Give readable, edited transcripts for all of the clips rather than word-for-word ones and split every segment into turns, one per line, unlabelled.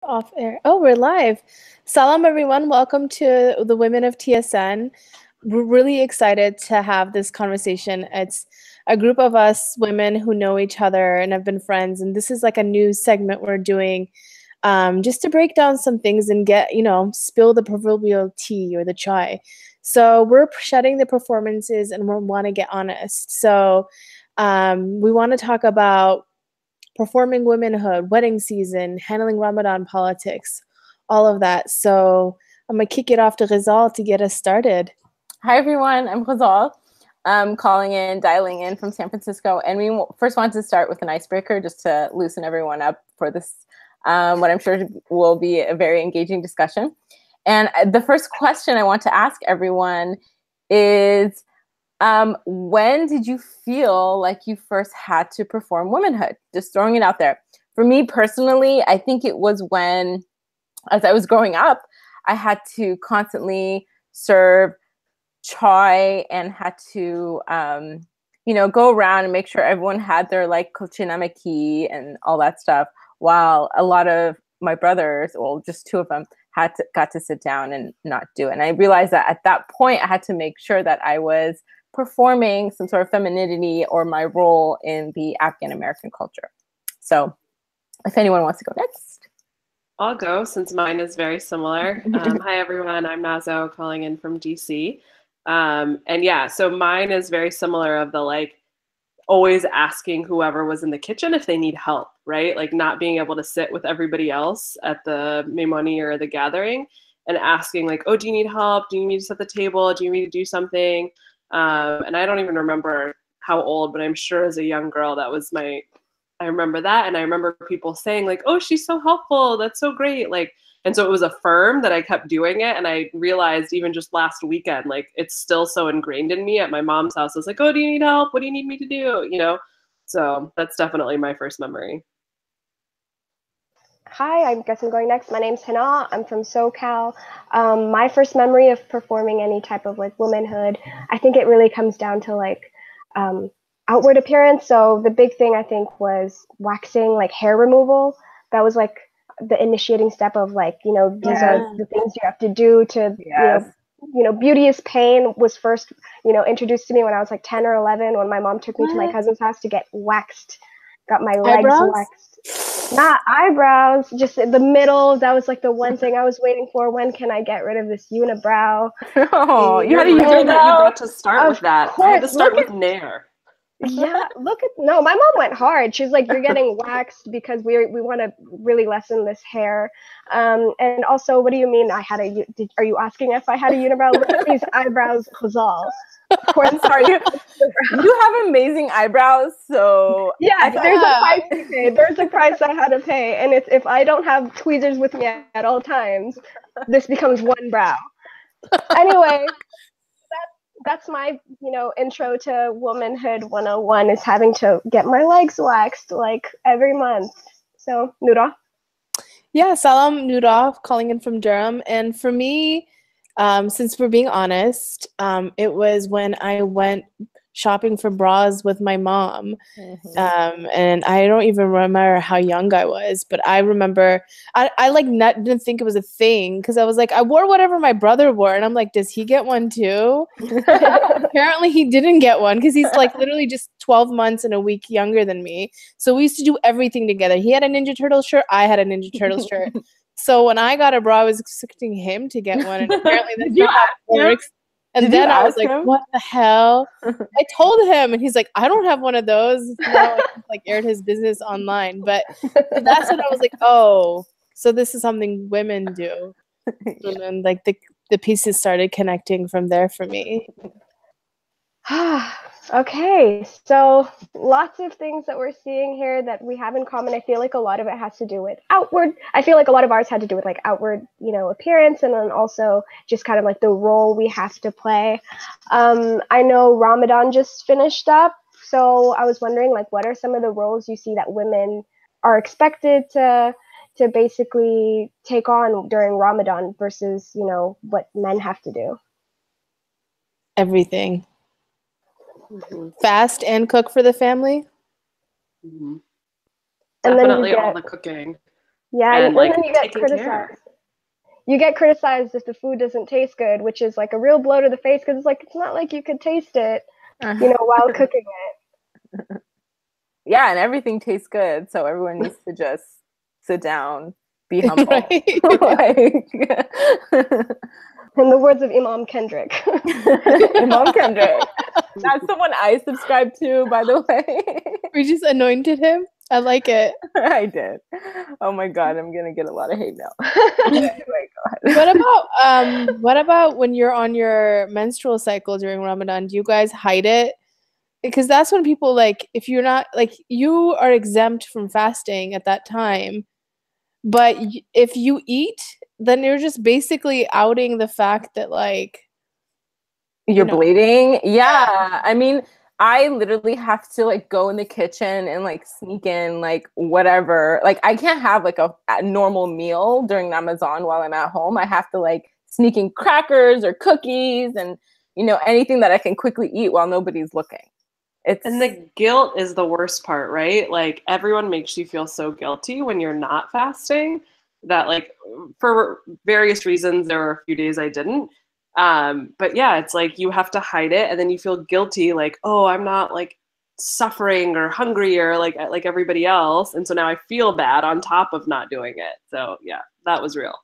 Off air. Oh, we're live. Salam, everyone. Welcome to the Women of TSN. We're really excited to have this conversation. It's a group of us women who know each other and have been friends. And this is like a new segment we're doing just to break down some things and get, spill the proverbial tea or the chai. So we're shedding the performances and we want to get honest. So we want to talk about performing womanhood, wedding season, handling Ramadan politics, all of that. So I'm going to kick it off to Rizal to get us started.
Hi, everyone. I'm Rizal. I'm dialing in from San Francisco. And we first want to start with an icebreaker just to loosen everyone up for this, what I'm sure will be a very engaging discussion. And the first question I want to ask everyone is, when did you feel like you first had to perform womanhood? Just throwing it out there. For me personally, I think it was when, as I was growing up, I had to constantly serve chai and had to, go around and make sure everyone had their like kochinamaki and all that stuff, while a lot of my brothers, well, just two of them, got to sit down and not do it. And I realized that at that point, I had to make sure that I was performing some sort of femininity or my role in the Afghan American culture. So if anyone wants to go next.
I'll go since mine is very similar. Hi, everyone. I'm Nazo calling in from DC. So mine is very similar of the like always asking whoever was in the kitchen if they need help, right? Like not being able to sit with everybody else at the Memoni or the gathering and asking like, oh, do you need help? Do you need me to set the table? Do you need me to do something? And I don't even remember how old, but I'm sure as a young girl, I remember that. And I remember people saying like, oh, she's so helpful. That's so great. And so it was affirmed that I kept doing it. And I realized even just last weekend, like it's still so ingrained in me at my mom's house. I was like, oh, do you need help? What do you need me to do? So that's definitely my first memory.
Hi, I guess I'm going next. My name's Hana. I'm from SoCal. My first memory of performing any type of like womanhood, I think it really comes down to like outward appearance. So the big thing I think was waxing, like hair removal. That was like the initiating step of like, these are the things you have to do to, beauty is pain was first, introduced to me when I was like 10 or 11 when my mom took me to my cousin's house to get waxed. Got my legs waxed. Not eyebrows, just the middle. That was like the one thing I was waiting for. When can I get rid of this unibrow?
Oh, you had a unibrow? You got to start with that.
Course.
I had to start with Nair.
Yeah, no, my mom went hard. She's like, you're getting waxed because we want to really lessen this hair. And also, what do you mean are you asking if I had a unibrow? Look at these eyebrows, Khazal.
Of course, I'm sorry. You have amazing eyebrows, so
yeah, there's a price to pay. There's a price I had to pay, and it's if I don't have tweezers with me at all times, this becomes one brow. Anyway, that's my intro to womanhood 101 is having to get my legs waxed like every month. So Nura.
Yeah, Salam Nura, calling in from Durham, and for me, since we're being honest, it was when I went shopping for bras with my mom. And I don't even remember how young I was, but I remember I didn't think it was a thing because I was like, I wore whatever my brother wore. And I'm like, does he get one too? Apparently he didn't get one because he's like literally just 12 months and a week younger than me. So we used to do everything together. He had a Ninja Turtle shirt. I had a Ninja Turtle shirt. So when I got a bra, I was expecting him to get one. And apparently that's not how it works. And then I was like, what the hell? I told him, and he's like, I don't have one of those. Now like aired his business online. But that's when I was like, oh, so this is something women do. And then like the pieces started connecting from there for me.
Okay, so lots of things that we're seeing here that we have in common. I feel like a lot of it has to do with outward. I feel like a lot of ours had to do with like outward, appearance, and then also just kind of like the role we have to play. I know Ramadan just finished up, so I was wondering like what are some of the roles you see that women are expected to basically take on during Ramadan versus, what men have to do?
Everything. Fast and cook for the family.
Definitely all the cooking.
Yeah,
and
and
like
then you get
taking care.
criticized. You get criticized if the food doesn't taste good, which is like a real blow to the face because it's like it's not like you could taste it, while cooking it.
Yeah, and everything tastes good, so everyone needs to just sit down, be humble.
Right?
Like,
In the words of Imam Kendrick.
Imam Kendrick. That's the one I subscribe to, by the way.
We just anointed him. I like it.
I did. Oh my god, I'm gonna get a lot of hate now. Oh my
What about when you're on your menstrual cycle during Ramadan? Do you guys hide it? Because that's when people like, if you're not like, you are exempt from fasting at that time, but if you eat, then you're just basically outing the fact that like
You're bleeding? Yeah. I mean, I literally have to like go in the kitchen and like sneak in like whatever. Like I can't have like a normal meal during Ramadan while I'm at home. I have to like sneak in crackers or cookies and anything that I can quickly eat while nobody's looking.
And the guilt is the worst part, right? Like everyone makes you feel so guilty when you're not fasting that like for various reasons, there were a few days I didn't. But yeah, it's like you have to hide it and then you feel guilty like, oh, I'm not like suffering or hungry or like everybody else. And so now I feel bad on top of not doing it. So yeah, that was real.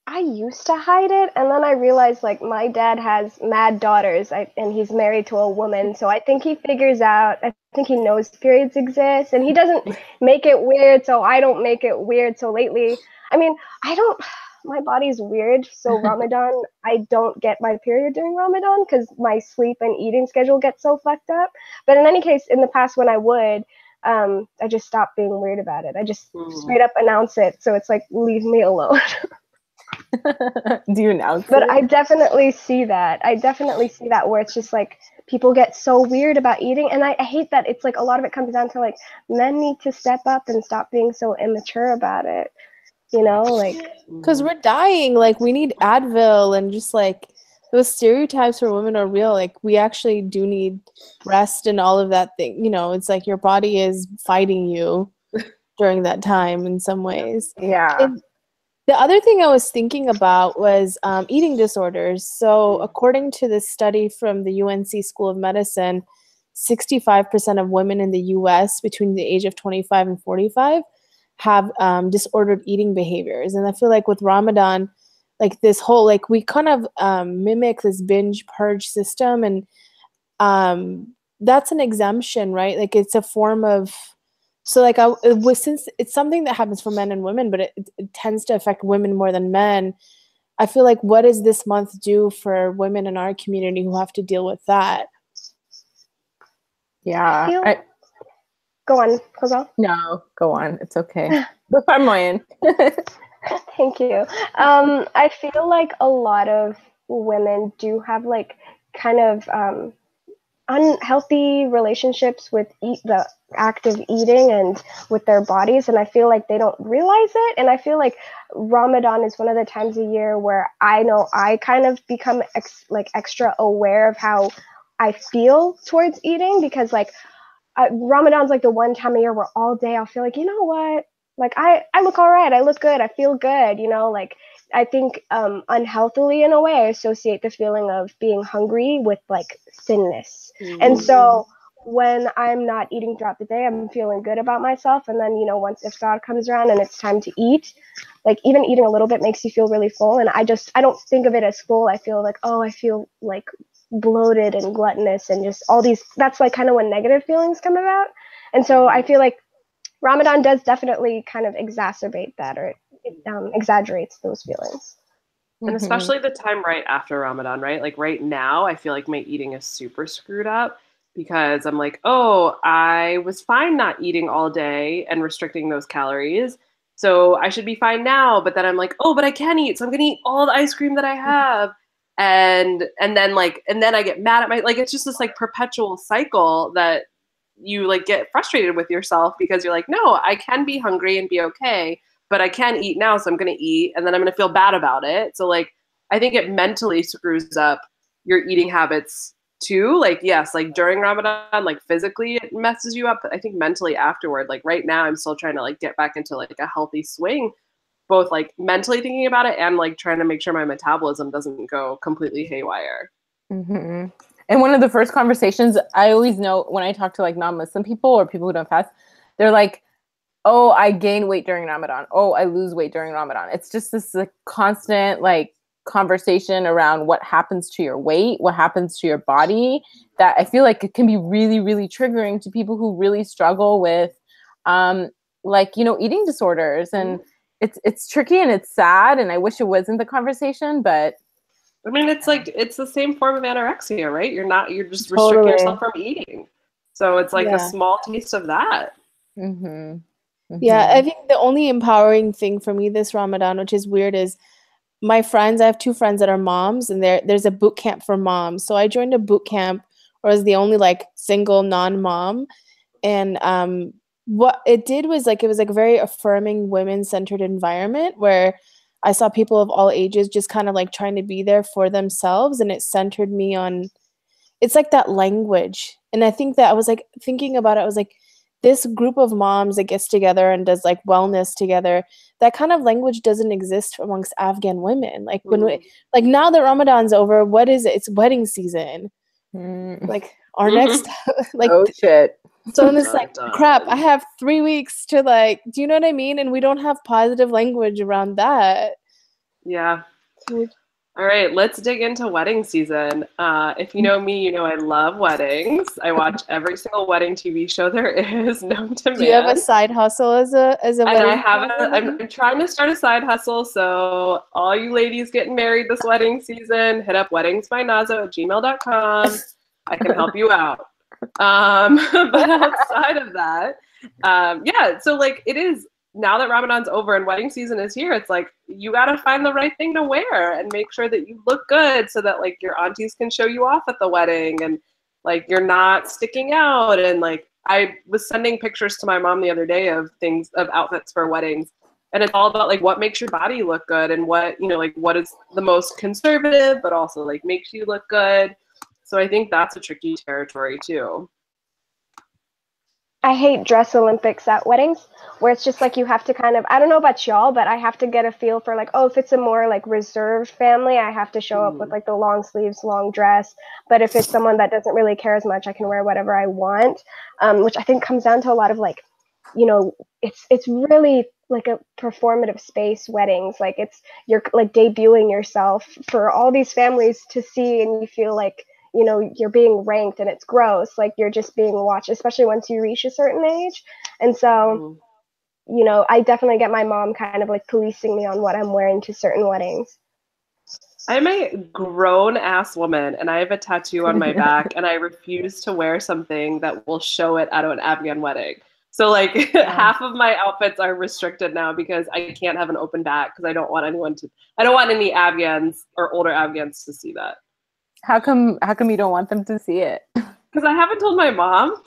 I used to hide it, and then I realized like my dad has mad daughters, and he's married to a woman, so I think he figures out. I think he knows periods exist, and he doesn't make it weird, so I don't make it weird. So lately, I mean, I don't. My body's weird, so Ramadan, I don't get my period during Ramadan because my sleep and eating schedule gets so fucked up. But in any case, in the past when I would, I just stopped being weird about it. I just straight up announce it, so it's like leave me alone.
Do you announce
But
it?
I definitely see that. Where it's just like people get so weird about eating, and I hate that it's like a lot of it comes down to like men need to step up and stop being so immature about it. Like
because we're dying. Like we need Advil and just like those stereotypes for women are real. Like we actually do need rest and all of that thing. It's like your body is fighting you during that time in some ways.
Yeah.
And the other thing I was thinking about was eating disorders. So according to this study from the UNC School of Medicine, 65% of women in the US between the age of 25 and 45 have disordered eating behaviors. And I feel like with Ramadan, like this whole, like we kind of mimic this binge purge system, and that's an exemption, right? Like it's a form of, so like since it's something that happens for men and women, but it tends to affect women more than men. I feel like what does this month do for women in our community who have to deal with that?
Yeah.
Go on, Kozal.
No, go on. It's okay. Moyen.
Thank you. I feel like a lot of women do have like kind of unhealthy relationships with the act of eating and with their bodies, and I feel like they don't realize it. And I feel like Ramadan is one of the times a year where I know I kind of become extra aware of how I feel towards eating, because like Ramadan's like the one time a year where all day I'll feel like, you know what, like I look all right, I look good, I feel good, like I think unhealthily in a way I associate the feeling of being hungry with like thinness. And so when I'm not eating throughout the day, I'm feeling good about myself, and then once iftar comes around and it's time to eat, like even eating a little bit makes you feel really full, and I don't think of it as full. I feel like, oh, I feel like bloated and gluttonous and just all these, that's like kind of when negative feelings come about. And so I feel like Ramadan does definitely kind of exacerbate that, or it exaggerates those feelings.
And especially the time right after Ramadan, right? Like right now, I feel like my eating is super screwed up because I'm like, oh, I was fine not eating all day and restricting those calories, so I should be fine now. But then I'm like, oh, but I can eat, so I'm gonna eat all the ice cream that I have. And then I get mad at it's just this like perpetual cycle that you like get frustrated with yourself because you're like, no, I can be hungry and be okay, but I can eat now, so I'm going to eat, and then I'm going to feel bad about it. So like I think it mentally screws up your eating habits too. Like, yes, like during Ramadan, like physically it messes you up. But I think mentally afterward, like right now I'm still trying to like get back into like a healthy swing, both like mentally thinking about it and like trying to make sure my metabolism doesn't go completely haywire.
Mm-hmm. And one of the first conversations I always know when I talk to like non-Muslim people or people who don't fast, they're like, oh, I gain weight during Ramadan. Oh, I lose weight during Ramadan. It's just this like constant like conversation around what happens to your weight, what happens to your body, that I feel like it can be really, really triggering to people who really struggle with like, you know, eating disorders. And it's tricky and it's sad. And I wish it wasn't the conversation, but
I mean, it's like, it's the same form of anorexia, right? You're just restricting yourself from eating. So it's like a small taste of that.
Mm-hmm. Mm-hmm.
Yeah, I think the only empowering thing for me this Ramadan, which is weird, is my friends. I have 2 friends that are moms, and there's a boot camp for moms. So I joined a boot camp, or was the only like single non-mom, and what it did was like it was like a very affirming, women-centered environment where I saw people of all ages just kind of like trying to be there for themselves, and it centered me on. It's like that language, and I think that I was like thinking about it. I was like, this group of moms that gets together and does like wellness together, that kind of language doesn't exist amongst Afghan women. Like when like now that Ramadan's over, what is it? It's wedding season. Like our next, like,
oh shit.
So I'm just like, crap, I have 3 weeks to like, do you know what I mean? And we don't have positive language around that.
Yeah. All right, let's dig into wedding season. If you know me, you know I love weddings. I watch every single wedding TV show there is known to man.
Do you have a side hustle as a wedding?
And I'm trying to start a side hustle. So all you ladies getting married this wedding season, hit up weddingsbynazo@gmail.com. I can help you out. But outside of that, yeah, so like it is. Now that Ramadan's over and wedding season is here, it's like you got to find the right thing to wear and make sure that you look good so that like your aunties can show you off at the wedding and like you're not sticking out. And like I was sending pictures to my mom the other day of outfits for weddings, and it's all about like what makes your body look good and what, you know, like what is the most conservative but also like makes you look good. So I think that's a tricky territory too.
I hate dress Olympics at weddings, where it's just like you have to kind of, I don't know about y'all, but I have to get a feel for like, oh, if it's a more like reserved family, I have to show up with like the long sleeves, long dress. But if it's someone that doesn't really care as much, I can wear whatever I want, which I think comes down to a lot of like, you know, it's really like a performative space, weddings. Like you're like debuting yourself for all these families to see, and you feel like, you know, you're being ranked, and it's gross. Like you're just being watched, especially once you reach a certain age. And so, you know, I definitely get my mom kind of like policing me on what I'm wearing to certain weddings.
I'm a grown ass woman and I have a tattoo on my back and I refuse to wear something that will show it at an Afghan wedding. So like half of my outfits are restricted now because I can't have an open back because I don't want any Afghans or older Afghans to see that.
How come you don't want them to see it?
Because I haven't told my mom.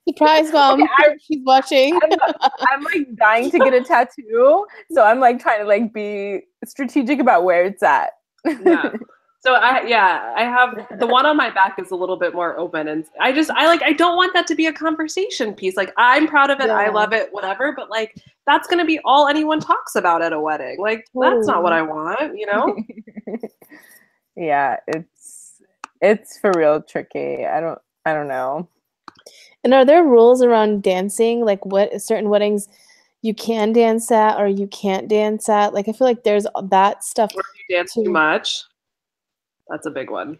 Surprise, mom. Okay, she's watching.
I'm like dying to get a tattoo. So I'm like trying to like be strategic about where it's at.
Yeah. So I have the one on my back is a little bit more open, and I don't want that to be a conversation piece. Like I'm proud of it. Yeah. I love it, whatever. But like, that's going to be all anyone talks about at a wedding. Like that's not what I want, you know?
Yeah, it's for real tricky. I don't know.
And are there rules around dancing? Like what certain weddings you can dance at or you can't dance at? Like I feel like there's that stuff.
Or if you dance too much, that's a big one.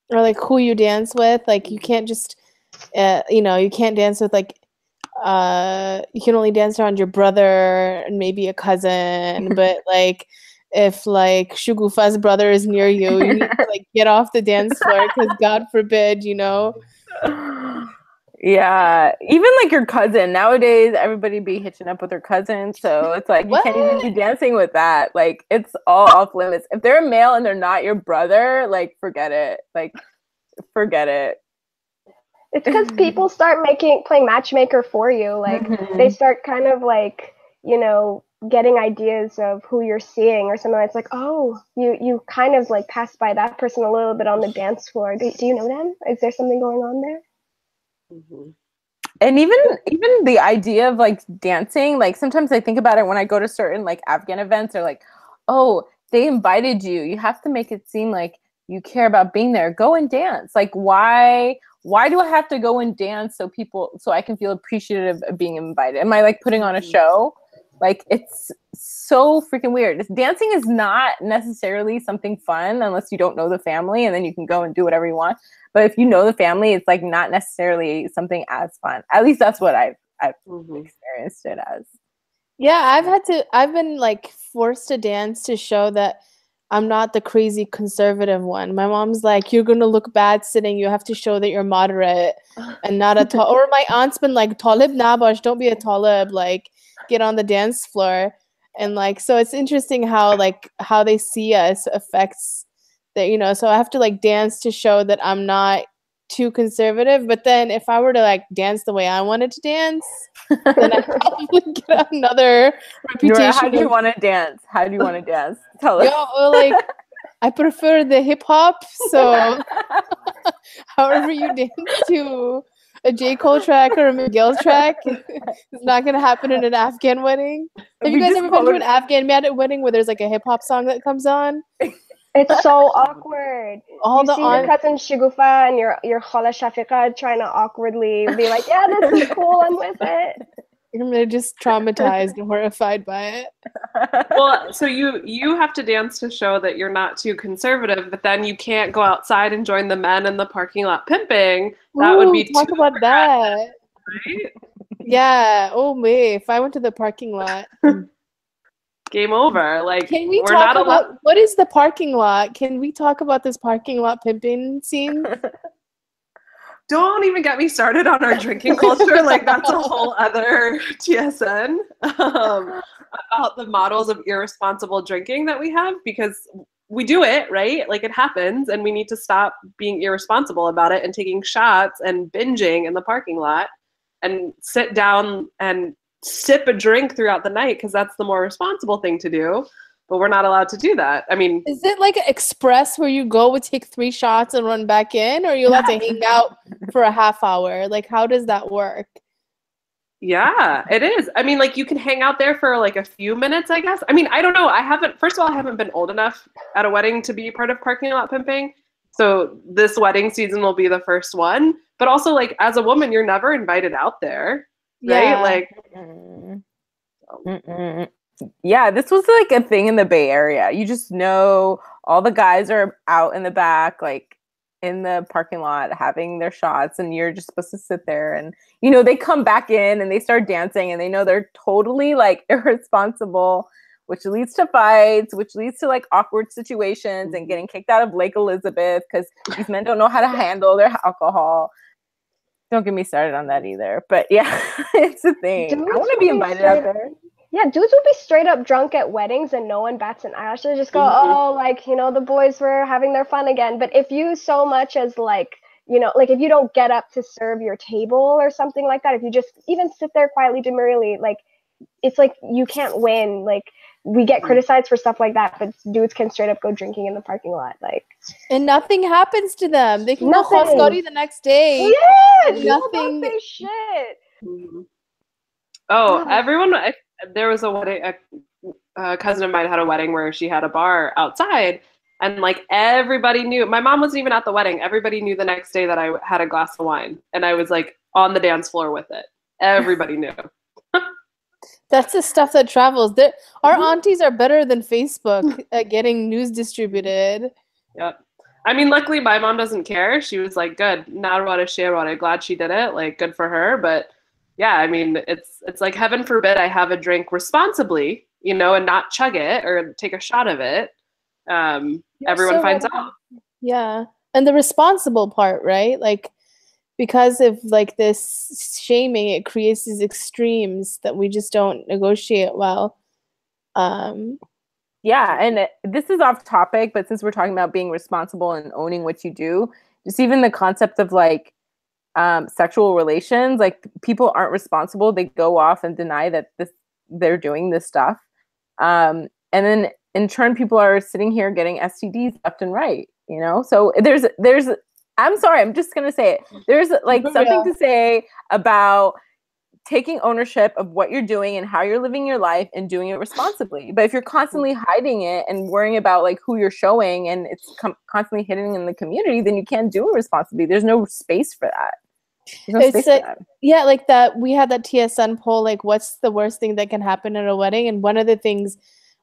Or like who you dance with. Like you can't just, you can't dance with like, you can only dance around your brother and maybe a cousin. But like if like Shugufa's brother is near you, you need to like get off the dance floor because God forbid, you know.
Yeah, even like your cousin nowadays, everybody be hitching up with their cousin, so it's like you can't even be dancing with that. Like it's all off limits. If they're a male and they're not your brother, like forget it. Like forget it.
It's because people start playing matchmaker for you. Like they start kind of like, you know, getting ideas of who you're seeing or something. It's like, oh, you kind of like passed by that person a little bit on the dance floor. Do you know them? Is there something going on there?
Mm-hmm.
And even the idea of like dancing, like sometimes I think about it when I go to certain like Afghan events, or like, oh, they invited you. You have to make it seem like you care about being there. Go and dance. Like, why do I have to go and dance so I can feel appreciative of being invited? Am I like putting on a show? Like, it's so freaking weird. Dancing is not necessarily something fun unless you don't know the family, and then you can go and do whatever you want. But if you know the family, it's like not necessarily something as fun. At least that's what I've experienced it as.
Yeah, I've been like forced to dance to show that I'm not the crazy conservative one. My mom's like, you're going to look bad sitting. You have to show that you're moderate and not a or my aunt's been like, talib nabash, don't be a talib, like get on the dance floor. And like, so it's interesting how they see us affects that, you know, so I have to like dance to show that I'm not too conservative. But then if I were to like dance the way I wanted to dance, then I probably get another reputation.
How do you want to dance? Tell us.
Yo, like I prefer the hip hop. So however you dance to a J. Cole track or a Miguel track, it's not gonna happen in an Afghan wedding. Have you guys ever been to an Afghan wedding where there's like a hip hop song that comes on?
It's so awkward. You see your cousin Shigufa and your Khala Shafiqa trying to awkwardly be like, yeah, this is cool, I'm with it.
They're just traumatized and horrified by it.
Well, so you have to dance to show that you're not too conservative, but then you can't go outside and join the men in the parking lot pimping. That would be
talk about that.
Right?
Yeah. Oh me, if I went to the parking lot.
Game over. Like,
can we talk about what is the parking lot? Can we talk about this parking lot pimping scene?
Don't even get me started on our drinking culture. Like, that's a whole other TSN about the models of irresponsible drinking that we have, because we do it, right? Like, it happens, and we need to stop being irresponsible about it and taking shots and binging in the parking lot and sit down and sip a drink throughout the night, because that's the more responsible thing to do, but we're not allowed to do that. I mean,
is it like an express where you go and take 3 shots and run back in, or are you allowed to hang out for a half hour? Like, how does that work?
Yeah, it is. I mean, like, you can hang out there for like a few minutes, I guess. I mean, I don't know. First of all, I haven't been old enough at a wedding to be part of parking lot pimping. So this wedding season will be the first one. But also, like, as a woman, you're never invited out there. Right?
Yeah.
Like,
yeah, this was like a thing in the Bay Area. You just know all the guys are out in the back, like in the parking lot having their shots, and you're just supposed to sit there, and you know, they come back in and they start dancing, and they know they're totally like irresponsible, which leads to fights, which leads to like awkward situations and getting kicked out of Lake Elizabeth because these men don't know how to handle their alcohol. Don't get me started on that either. But yeah, it's a thing. I want to be invited out there.
Yeah, dudes will be straight up drunk at weddings and no one bats an eyelash. They just go, oh, like, you know, the boys were having their fun again. But if you so much as like, you know, like if you don't get up to serve your table or something like that, if you just even sit there quietly, demurely, like, it's like you can't win. Like, we get criticized for stuff like that, but dudes can straight up go drinking in the parking lot, like,
and nothing happens to them. They can go khosgari the next day.
Yeah,
nothing.
Don't say shit.
Oh, everyone! There was a wedding. A cousin of mine had a wedding where she had a bar outside, and like everybody knew. My mom wasn't even at the wedding. Everybody knew the next day that I had a glass of wine, and I was like on the dance floor with it. Everybody knew.
That's the stuff that travels. Our aunties are better than Facebook at getting news distributed.
Yep. I mean, luckily my mom doesn't care. She was like, good. Glad she did it. Like, good for her. But yeah, I mean, it's like, heaven forbid I have a drink responsibly, you know, and not chug it or take a shot of it. Everyone finds out.
Yeah. And the responsible part, right? Like, because of like this shaming, it creates these extremes that we just don't negotiate well.
Yeah, and this is off topic, but since we're talking about being responsible and owning what you do, just even the concept of like sexual relations, like people aren't responsible. They go off and deny that they're doing this stuff. And then in turn, people are sitting here getting STDs left and right, you know? So there's, I'm sorry, I'm just going to say it. There's like something to say about taking ownership of what you're doing and how you're living your life and doing it responsibly. But if you're constantly hiding it and worrying about like who you're showing and it's constantly hidden in the community, then you can't do it responsibly. There's no space for that.
Yeah, like that we had that TSN poll, like what's the worst thing that can happen at a wedding? And one of the things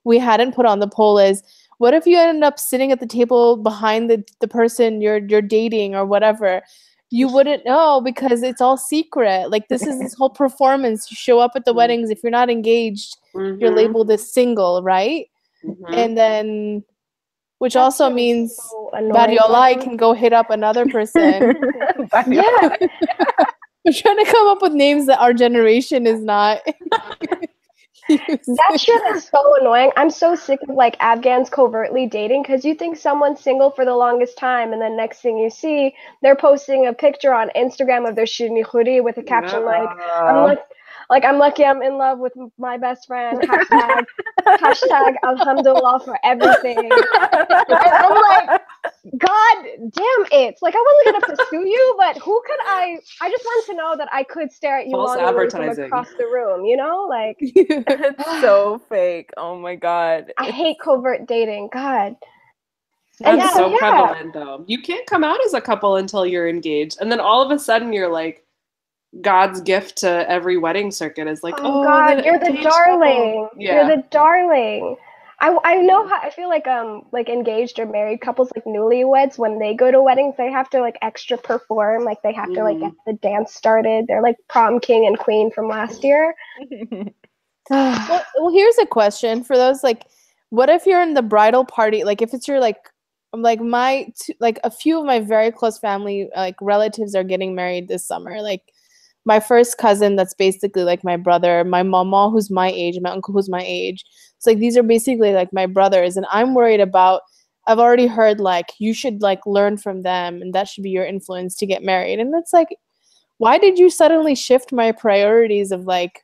we hadn't put on the poll is, what if you end up sitting at the table behind the person you're dating or whatever? You wouldn't know because it's all secret. Like this is this whole performance. You show up at the weddings. If you're not engaged, you're labeled as single, right? And then, which also means Barriolai can go hit up another person. Yeah. We're trying to come up with names that our generation is not.
That shit is so annoying. I'm so sick of like Afghans covertly dating because you think someone's single for the longest time, and then next thing you see, they're posting a picture on Instagram of their shirni khuri with a caption I'm lucky I'm in love with my best friend. Hashtag Alhamdulillah for everything. And I'm like, God damn it. Like, I wasn't going to pursue you, but who could I just want to know that I could stare at you longingly from across the room, you know? Like,
it's so fake. Oh my God.
I hate covert dating. God.
That's so prevalent, though. You can't come out as a couple until you're engaged. And then all of a sudden you're like, God's gift to every wedding circuit is like, oh
God, you're the darling. Yeah. You're the darling. I know how I feel like engaged or married couples, like newlyweds, when they go to weddings, they have to like extra perform, like they have to like get the dance started. They're like prom king and queen from last year.
Well, here's a question for those, like, what if you're in the bridal party? Like if it's your like a few of my very close family like relatives are getting married this summer, like my first cousin that's basically like my brother, my mama who's my age, my uncle who's my age. It's like these are basically like my brothers, and I'm worried about, I've already heard like you should like learn from them and that should be your influence to get married. And it's like, why did you suddenly shift my priorities of like,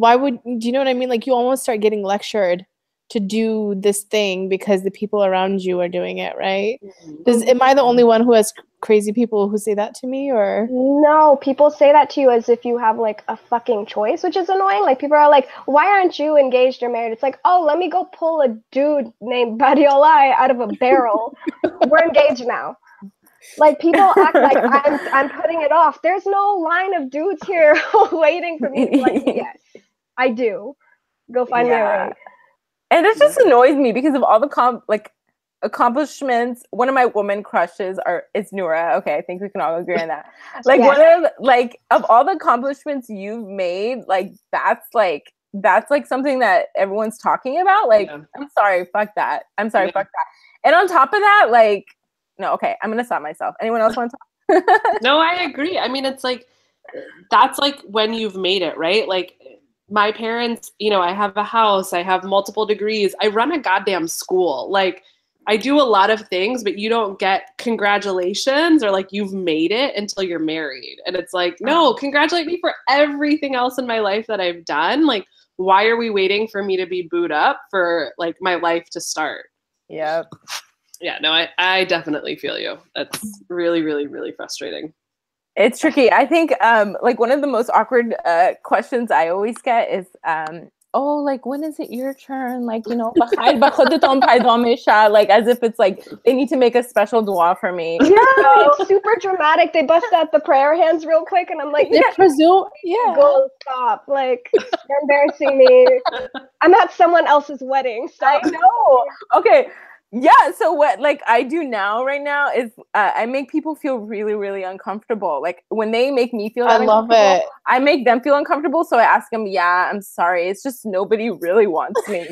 do you know what I mean? Like you almost start getting lectured to do this thing because the people around you are doing it, right? Am I the only one who has crazy people who say that to me, or?
No, people say that to you as if you have like a fucking choice, which is annoying. Like people are like, why aren't you engaged or married? It's like, oh, let me go pull a dude named Badiolai out of a barrel. We're engaged now. Like people act like I'm putting it off. There's no line of dudes here waiting for me to be like, yes, I do. Go find me a ring.
And it just annoys me because of all the accomplishments. One of my woman crushes is Noura. Okay, I think we can all agree on that. Like one of all the accomplishments you've made, like that's like something that everyone's talking about. Like, I'm sorry, fuck that. I'm sorry, fuck that. And on top of that, like, no, okay, I'm gonna stop myself. Anyone else want to talk?
No, I agree. I mean, it's like that's like when you've made it, right? Like my parents, you know, I have a house, I have multiple degrees, I run a goddamn school. Like I do a lot of things, but you don't get congratulations or like you've made it until you're married. And it's like, no, congratulate me for everything else in my life that I've done. Like, why are we waiting for me to be booed up for like my life to start?
Yeah.
Yeah, no, I definitely feel you. That's really, really, really frustrating.
It's tricky. I think like one of the most awkward questions I always get is, oh, like when is it your turn? Like, you know, like as if it's like they need to make a special dua for me.
Yeah, it's super dramatic. They bust out the prayer hands real quick, and I'm like, go stop. Like, you're embarrassing me. I'm at someone else's wedding. Stop.
I know. Okay. Yeah, so what like I do right now is I make people feel really, really uncomfortable. Like when they make me feel uncomfortable, I make them feel uncomfortable. So I ask them, yeah, I'm sorry. It's just nobody really wants me.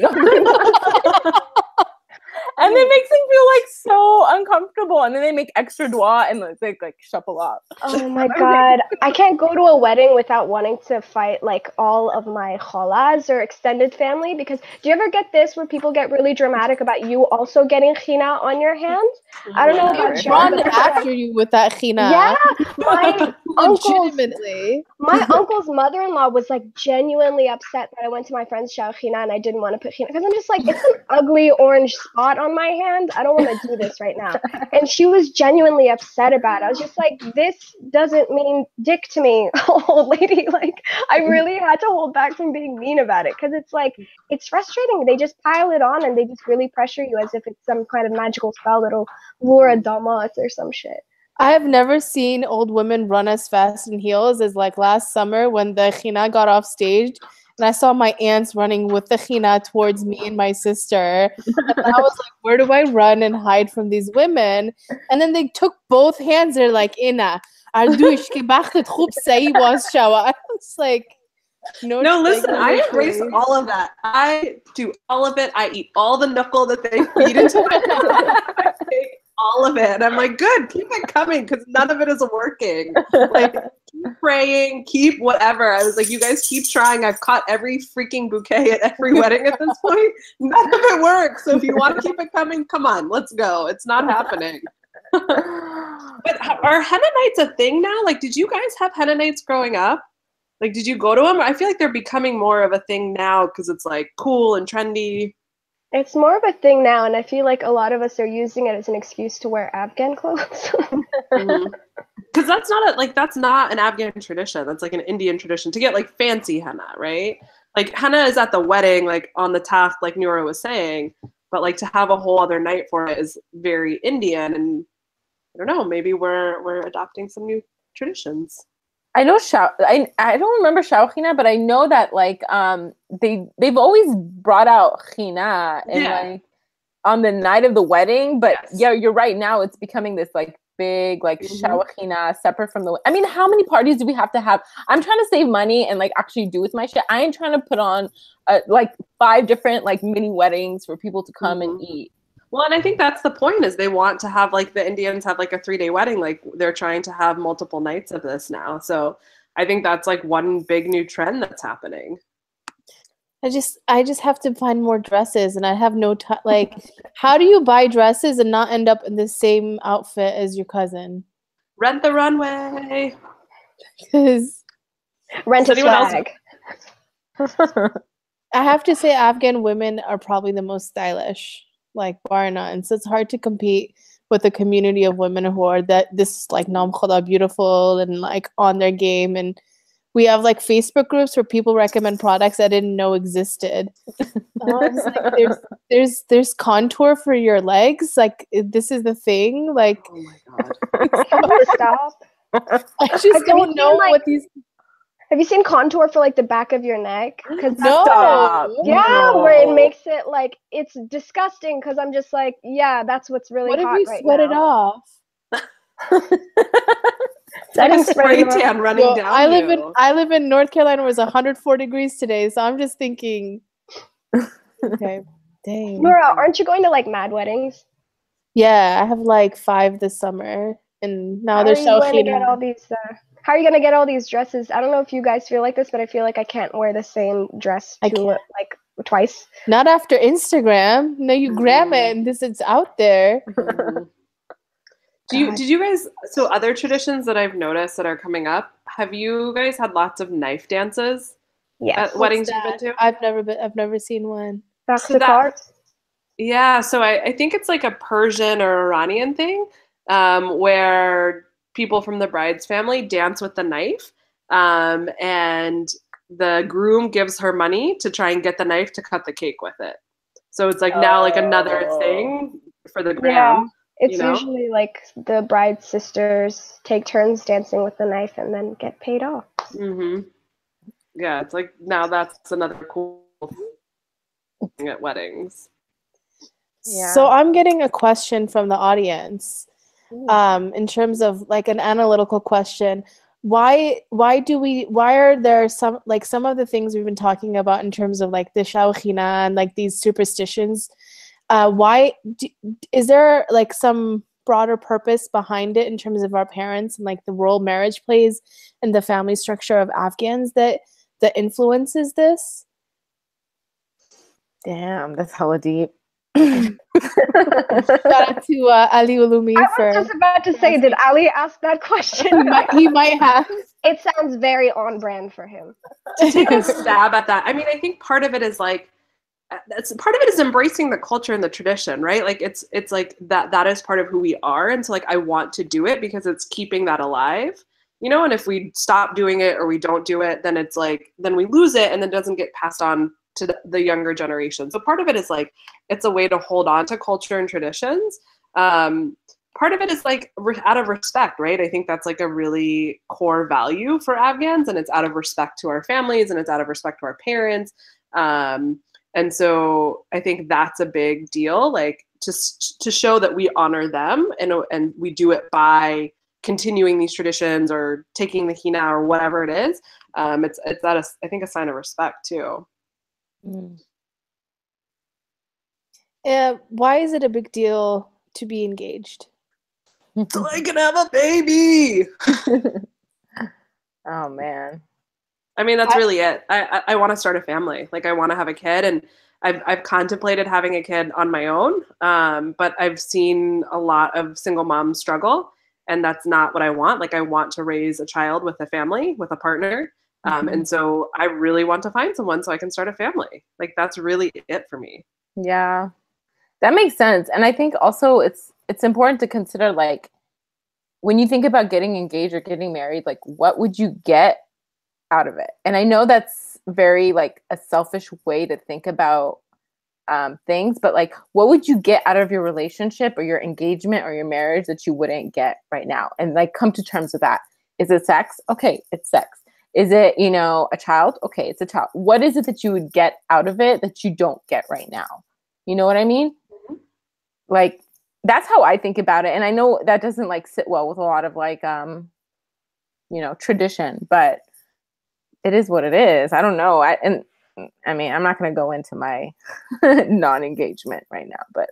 And it makes them feel like so uncomfortable. And then they make extra dua and like shuffle up.
Oh my God. I can't go to a wedding without wanting to fight like all of my khalas or extended family, because do you ever get this where people get really dramatic about you also getting khina on your hand? I don't know about you.
Run after you with that khina.
Yeah.
Legitimately.
My uncle's mother-in-law was like genuinely upset that I went to my friend's shawkhina and I didn't want to put hina because I'm just like, it's an ugly orange spot on my hand. I don't want to do this right now. And she was genuinely upset about it. I was just like, this doesn't mean dick to me, old lady. Like, I really had to hold back from being mean about it because it's like, it's frustrating. They just pile it on and they just really pressure you as if it's some kind of magical spell that'll lure a damat or some shit.
I have never seen old women run as fast in heels as like last summer when the khina got off stage and I saw my aunts running with the khina towards me and my sister. And I was like, where do I run and hide from these women? And then they took both hands. They're like, Ina, I was like,
no, listen, I embrace all of that. I do all of it. I eat all the knuckle that they feed into my mouth. I take all of it. And I'm like, good, keep it coming because none of it is working. Like, keep praying, keep whatever. I was like, you guys keep trying. I've caught every freaking bouquet at every wedding at this point. None of it works. So if you want to keep it coming, come on, let's go. It's not happening. But are henna nights a thing now? Like, did you guys have henna nights growing up? Like, did you go to them? I feel like they're becoming more of a thing now because it's like cool and trendy.
It's more of a thing now, and I feel like a lot of us are using it as an excuse to wear Afghan clothes.
Because that's not an Afghan tradition. That's like an Indian tradition to get like fancy henna, right? Like henna is at the wedding, like on the taft, like Noura was saying. But like to have a whole other night for it is very Indian, and I don't know. Maybe we're adopting some new traditions.
I know I don't remember shawkhina, but I know that like they've always brought out khina and like on the night of the wedding. But yeah, you're right. Now it's becoming this like big like shawkhina separate from the. I mean, how many parties do we have to have? I'm trying to save money and like actually do with my shit. I ain't trying to put on like 5 different like mini weddings for people to come and eat.
Well, and I think that's the point is they want to have like the Indians have like a 3-day wedding. Like they're trying to have multiple nights of this now. So I think that's like one big new trend that's happening.
I just have to find more dresses and I have no time. Like, how do you buy dresses and not end up in the same outfit as your cousin?
Rent the runway.
Because
rent a swag.
I have to say Afghan women are probably the most stylish. Like bar none. So it's hard to compete with a community of women who are this like Nam Khuda beautiful and like on their game. And we have like Facebook groups where people recommend products I didn't know existed. Like, there's contour for your legs. Like this is the thing. Like,
oh my god,
stop.
I just don't know what these.
Have you seen contour for like the back of your neck?
No.
Yeah, where it makes it like it's disgusting because I'm just like, yeah, that's what's really hot right now.
What if you sweat it off?
Like a spray tan running down.
I live in North Carolina where it's 104 degrees today, so I'm just thinking. Okay, dang.
Noura, aren't you going to like mad weddings?
Yeah, I have like 5 this summer, and now they're so
going to get all these. How are you gonna get all these dresses? I don't know if you guys feel like this, but I feel like I can't wear the same dress like twice.
Not after Instagram. No, you gram it and it's out there.
Did you guys, so other traditions that I've noticed that are coming up, have you guys had lots of knife dances at weddings you've been to?
I've never seen one.
Yeah, so I think it's like a Persian or Iranian thing, where people from the bride's family dance with the knife, and the groom gives her money to try and get the knife to cut the cake with it. So it's like now like another thing for the gram.
Yeah, it's usually like the bride's sisters take turns dancing with the knife and then get paid off.
Yeah, it's like now that's another cool thing at weddings.
Yeah. So I'm getting a question from the audience. In terms of like an analytical question, why are there some of the things we've been talking about in terms of like the shawkhina and like these superstitions, is there like some broader purpose behind it in terms of our parents and like the role marriage plays and the family structure of Afghans that influences this?
Damn, that's hella deep.
Shout out to Ali Ulumi
I
for.
was just about to say, did Ali ask that question?
He might have.
It sounds very on brand for him.
To take a stab at that, I mean, I think part of it is like, part of it is embracing the culture and the tradition, right? Like it's like that is part of who we are, and so like I want to do it because it's keeping that alive, you know. And if we stop doing it or we don't do it, then it's like then we lose it, and then it doesn't get passed on to the younger generation. So part of it is like it's a way to hold on to culture and traditions. Part of it is like out of respect, right? I think that's like a really core value for Afghans, and it's out of respect to our families, and it's out of respect to our parents. And so I think that's a big deal, like to show that we honor them, and we do it by continuing these traditions or taking the hina or whatever it is. It's that I think a sign of respect too.
Why is it a big deal to be engaged?
So I can have a baby.
Oh man.
I mean, that's really it. I want to start a family. Like I want to have a kid, and I've contemplated having a kid on my own. But I've seen a lot of single moms struggle, and that's not what I want. Like I want to raise a child with a family, with a partner. And so I really want to find someone so I can start a family. Like that's really it for me.
Yeah, that makes sense. And I think also it's important to consider, like, when you think about getting engaged or getting married, like what would you get out of it? And I know that's very like a selfish way to think about things, but like what would you get out of your relationship or your engagement or your marriage that you wouldn't get right now? And like come to terms with that. Is it sex? Okay, it's sex. Is it, you know, a child? Okay, it's a child. What is it that you would get out of it that you don't get right now? You know what I mean? Like that's how I think about it. And I know that doesn't like sit well with a lot of like you know, tradition, but it is what it is. I don't know. I mean, I'm not going to go into my non-engagement right now, but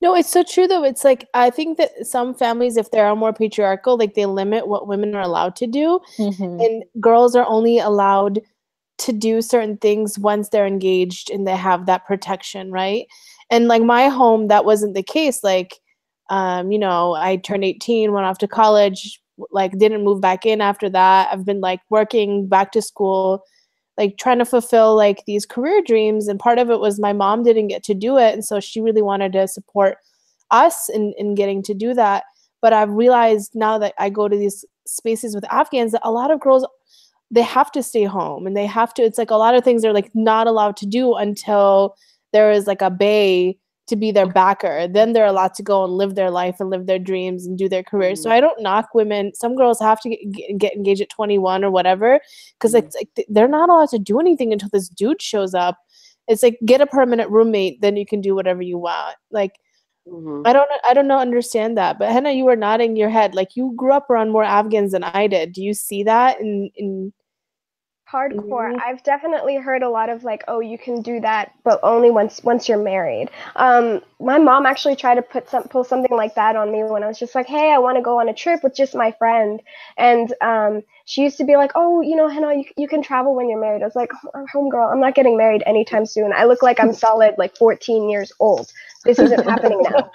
No, it's so true though. It's like I think that some families, if they are more patriarchal, like they limit what women are allowed to do, and girls are only allowed to do certain things once they're engaged and they have that protection, right? And like my home, that wasn't the case. Like, you know, I turned 18, went off to college, like didn't move back in after that. I've been like working, back to school, like trying to fulfill like these career dreams. And part of it was my mom didn't get to do it. And so she really wanted to support us in getting to do that. But I've realized now that I go to these spaces with Afghans that a lot of girls, they have to stay home, and they have to, it's like a lot of things they're like not allowed to do until there is like a bae to be their backer. Then they're allowed to go and live their life and live their dreams and do their careers. So I don't knock women. Some girls have to get engaged at 21 or whatever, because it's like they're not allowed to do anything until this dude shows up. It's like, get a permanent roommate, then you can do whatever you want. Like, I don't know, understand that. But Henna, you were nodding your head. Like you grew up around more Afghans than I did. Do you see that in
Hardcore. I've definitely heard a lot of like, oh, you can do that, but only once you're married. My mom actually tried to pull something like that on me when I was just like, hey, I want to go on a trip with just my friend. And she used to be like, oh, you know, Hannah, you can travel when you're married. I was like, homegirl, I'm not getting married anytime soon. I look like I'm solid like 14 years old. This isn't happening now.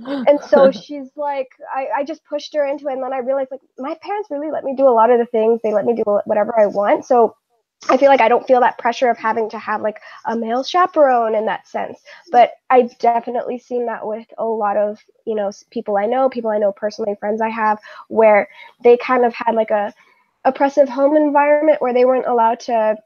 And so she's like, I just pushed her into it. And then I realized, like, my parents really let me do a lot of the things. They let me do whatever I want. So I feel like I don't feel that pressure of having to have like a male chaperone in that sense. But I've definitely seen that with a lot of, you know, people I know personally, friends I have, where they kind of had like a oppressive home environment where they weren't allowed to,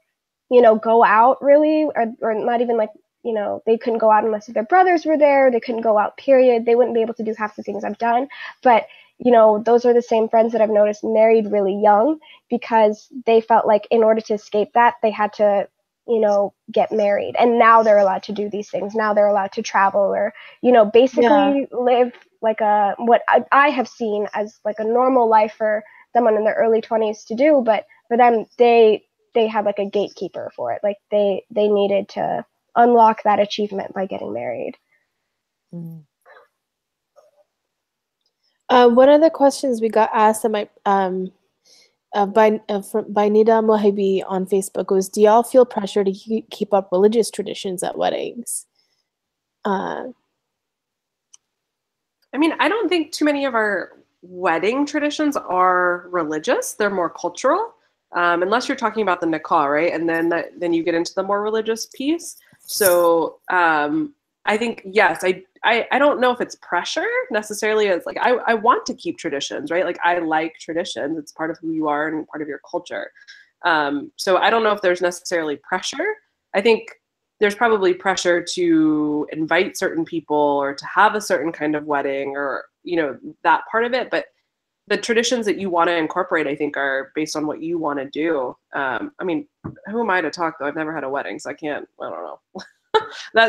you know, go out really, or not even like, you know, they couldn't go out unless their brothers were there. They couldn't go out, period. They wouldn't be able to do half the things I've done. But, you know, those are the same friends that I've noticed married really young, because they felt like in order to escape that, they had to, you know, get married. And now they're allowed to do these things. Now they're allowed to travel, or, you know, basically live like what I have seen as like a normal life for someone in their early 20s to do. But for them, they had like a gatekeeper for it. Like they needed to unlock that achievement by getting married.
One of the questions we got asked by Nida Mohibi on Facebook was, do y'all feel pressure to keep up religious traditions at weddings?
I mean, I don't think too many of our wedding traditions are religious. They're more cultural, unless you're talking about the nikah, right? And then you get into the more religious piece. So I think, yes, I don't know if it's pressure necessarily. It's like I want to keep traditions, right? Like I like traditions. It's part of who you are and part of your culture. So I don't know if there's necessarily pressure. I think there's probably pressure to invite certain people or to have a certain kind of wedding or, that part of it. But the traditions that you want to incorporate, I think, are based on what you want to do. I mean, who am I to talk, though? I've never had a wedding, so I don't know.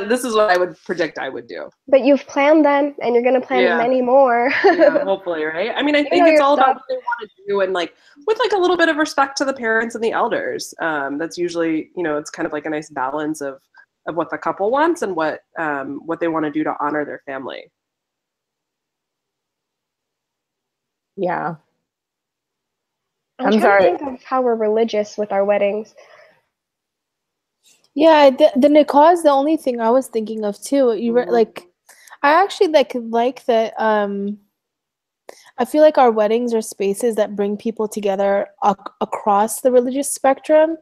This is what I would predict I would do.
But you've planned them, and you're going to plan many more.
Yeah, hopefully, right? I mean, I think it's all about what they want to do, and like with like a little bit of respect to the parents and the elders. That's usually, it's kind of like a nice balance of what the couple wants and what they want to do to honor their family.
Yeah.
I'm trying to think of how we're religious with our weddings.
Yeah, the nikah is the only thing I was thinking of too. You were like, I actually like that. I feel like our weddings are spaces that bring people together across the religious spectrum.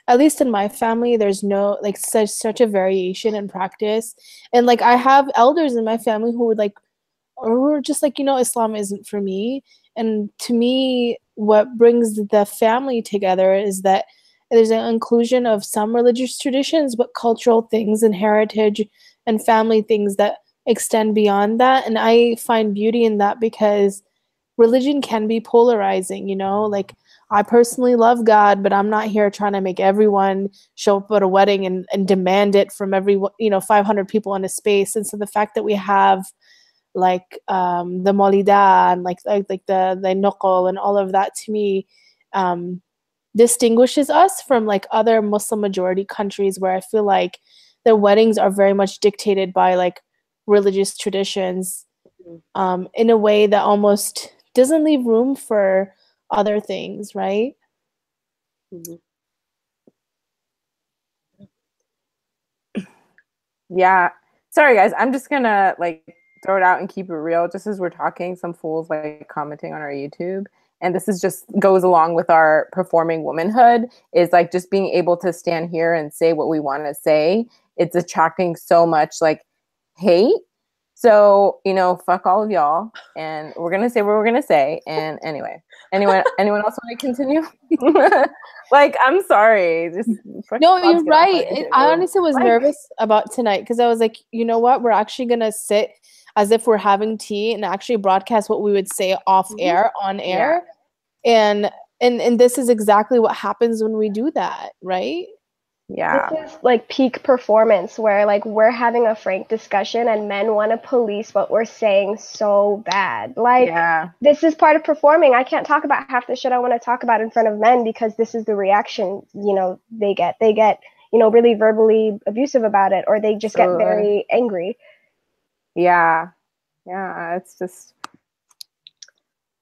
At least in my family, there's no like such a variation in practice, and like I have elders in my family who would like, or who are just like, Islam isn't for me. And to me, what brings the family together is that there's an inclusion of some religious traditions, but cultural things and heritage and family things that extend beyond that. And I find beauty in that because religion can be polarizing, like I personally love God, but I'm not here trying to make everyone show up at a wedding and demand it from every, 500 people in a space. And so the fact that we have like the Molida and like the Nukul and all of that, to me, distinguishes us from like other Muslim majority countries where I feel like their weddings are very much dictated by like religious traditions in a way that almost doesn't leave room for other things, right?
Mm-hmm. Yeah. Sorry, guys. I'm just gonna like throw it out and keep it real. Just as we're talking, some fools like commenting on our YouTube. And this is just goes along with our performing womanhood, is like just being able to stand here and say what we want to say. It's attracting so much like hate. So, fuck all of y'all. And we're going to say what we're going to say. And anyway, anyone else want to continue? Like, I'm sorry.
No, you're right. I honestly was nervous about tonight because I was like, you know what? We're actually going to sit as if we're having tea and actually broadcast what we would say off air, on air. Yeah. And this is exactly what happens when we do that, right?
Yeah.
This is like peak performance where like we're having a frank discussion and men want to police what we're saying so bad. Like, this is part of performing. I can't talk about half the shit I want to talk about in front of men because this is the reaction, they get. They get, really verbally abusive about it, or they just get very angry.
Yeah. Yeah. It's just.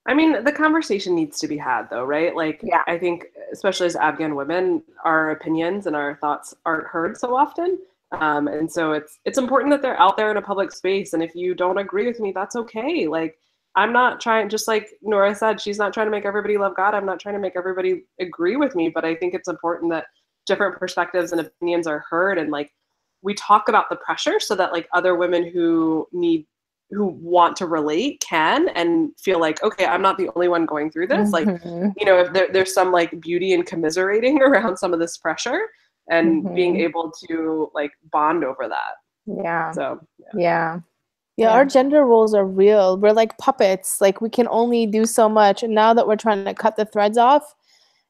I mean, the conversation needs to be had, though, right? Like, I think, especially as Afghan women, our opinions and our thoughts aren't heard so often. And so it's important that they're out there in a public space. And if you don't agree with me, that's okay. Like, I'm not trying, just like Nora said, she's not trying to make everybody love God. I'm not trying to make everybody agree with me. But I think it's important that different perspectives and opinions are heard. And like, we talk about the pressure so that like other women who want to relate can and feel like, okay, I'm not the only one going through this. Like, if there's some like beauty in commiserating around some of this pressure and being able to like bond over that.
Yeah.
So,
yeah, our gender roles are real. We're like puppets. Like we can only do so much. And now that we're trying to cut the threads off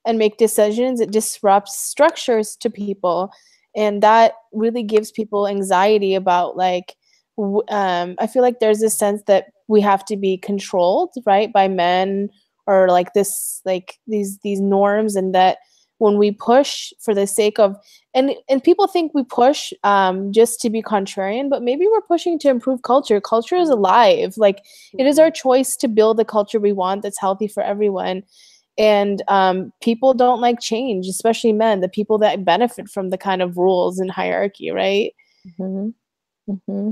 and make decisions, it disrupts structures to people. And that really gives people anxiety about like, I feel like there's this sense that we have to be controlled, right, by men or like this, like these norms, and that when we push for the sake of, and people think we push just to be contrarian, but maybe we're pushing to improve culture. Culture is alive. Like it is our choice to build the culture we want that's healthy for everyone. And people don't like change, especially men, the people that benefit from the kind of rules and hierarchy, right?
Mm-hmm. Mm-hmm.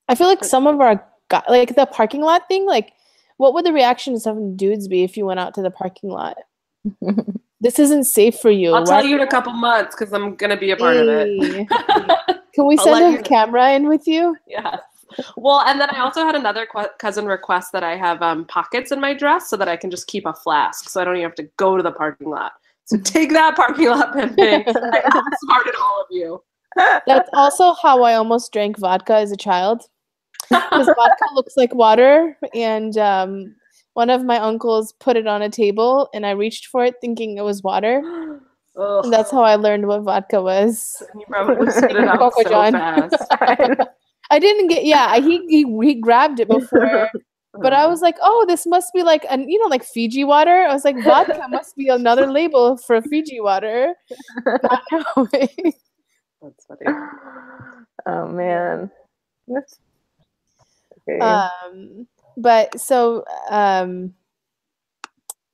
I feel like some of our like the parking lot thing, like what would the reaction of some dudes be if you went out to the parking lot? This isn't safe for you.
I'll tell you in a couple months because I'm gonna be a part of it.
Can we send a camera in with you?
Yes. Well, and then I also had another cousin request that I have pockets in my dress so that I can just keep a flask, so I don't even have to go to the parking lot. So take that, parking lot pimping. I outsmarted all of you.
That's also how I almost drank vodka as a child. Because vodka looks like water, and one of my uncles put it on a table, and I reached for it thinking it was water. And that's how I learned what vodka was.
You probably spit it out so fast.
I didn't get, he grabbed it before, but I was like, oh, this must be like, like Fiji water. I was like, vodka must be another label for Fiji water.
That's funny.
Oh, man.
Okay. But so,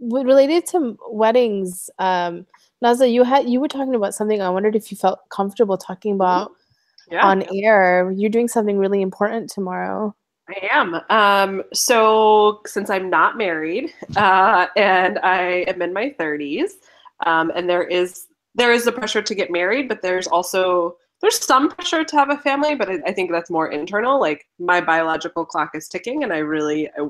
related to weddings, Naza, you were talking about something. I wondered if you felt comfortable talking about on air. You're doing something really important tomorrow.
I am. So since I'm not married, and I am in my 30s, and there is the pressure to get married, but there's some pressure to have a family, but I think that's more internal. Like my biological clock is ticking, and I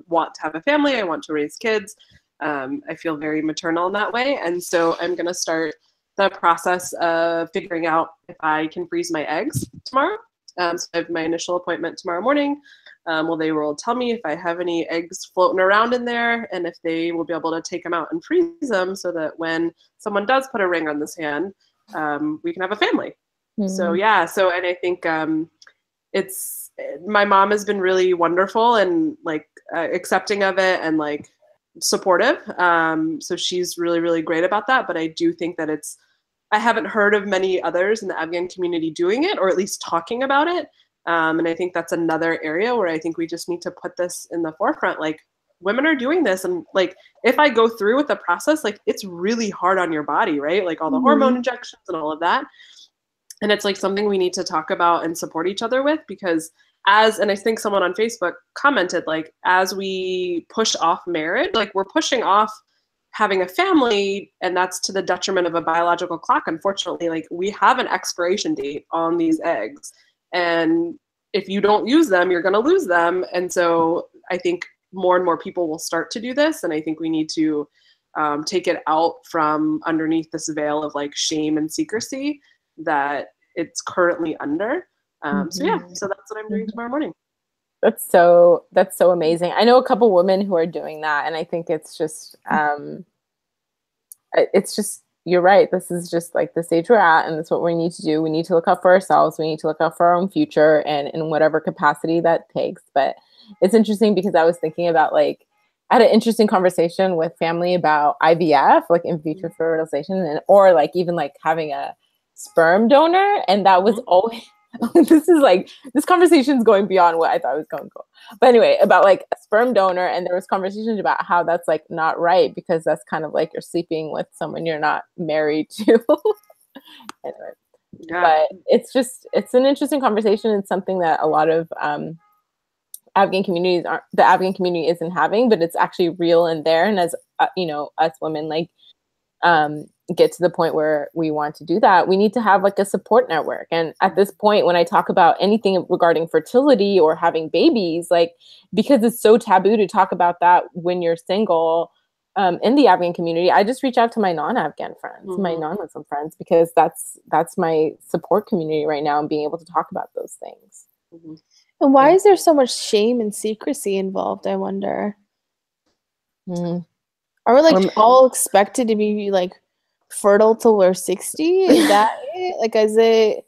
want to have a family. I want to raise kids. I feel very maternal in that way. And so I'm going to start the process of figuring out if I can freeze my eggs tomorrow. So I have my initial appointment tomorrow morning. They will tell me if I have any eggs floating around in there, and if they will be able to take them out and freeze them so that when someone does put a ring on this hand, we can have a family. So and I think my mom has been really wonderful and like accepting of it and like supportive. So she's really, really great about that. But I do think that I haven't heard of many others in the Afghan community doing it, or at least talking about it. And I think that's another area where I think we just need to put this in the forefront. Like women are doing this, and like if I go through with the process, like it's really hard on your body, right? Like all the hormone injections and all of that. And it's like something we need to talk about and support each other with, because and I think someone on Facebook commented, like, as we push off marriage, like we're pushing off having a family, and that's to the detriment of a biological clock. Unfortunately, like we have an expiration date on these eggs, and if you don't use them, you're going to lose them. And so I think more and more people will start to do this. And I think we need to take it out from underneath this veil of like shame and secrecy that it's currently under. So that's what I'm doing tomorrow morning.
That's so amazing. I know a couple women who are doing that, and I think it's just you're right. This is just like the stage we're at, and that's what we need to do. We need to look out for ourselves. We need to look out for our own future, and in whatever capacity that takes. But it's interesting because I was thinking about like I had an interesting conversation with family about IVF, like in vitro fertilization, or like even like having a sperm donor, and that was always this conversation is going beyond what I thought it was going to go. But anyway, about like a sperm donor, and there was conversations about how that's like not right, because that's kind of like you're sleeping with someone you're not married to. Anyway, but it's an interesting conversation. It's something that a lot of Afghan communities the Afghan community isn't having, but it's actually real in there. And as us women, like get to the point where we want to do that, we need to have like a support network. And at this point, when I talk about anything regarding fertility or having babies, like because it's so taboo to talk about that when you're single in the Afghan community, I just reach out to my non-Afghan friends, my non-Muslim friends, because that's my support community right now, and being able to talk about those things.
And why is there so much shame and secrecy involved, I wonder? Are we like all expected to be like fertile till we're 60? Is that it? Like, is it?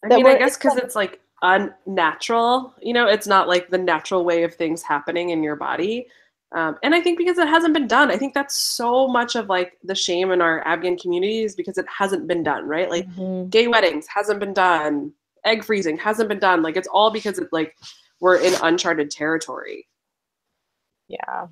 I mean, I guess because it's like unnatural, it's not like the natural way of things happening in your body. And I think because it hasn't been done, I think that's so much of like the shame in our Afghan communities, because it hasn't been done, right? Like gay weddings hasn't been done, egg freezing hasn't been done. Like it's all because it's like we're in uncharted territory.
Yeah.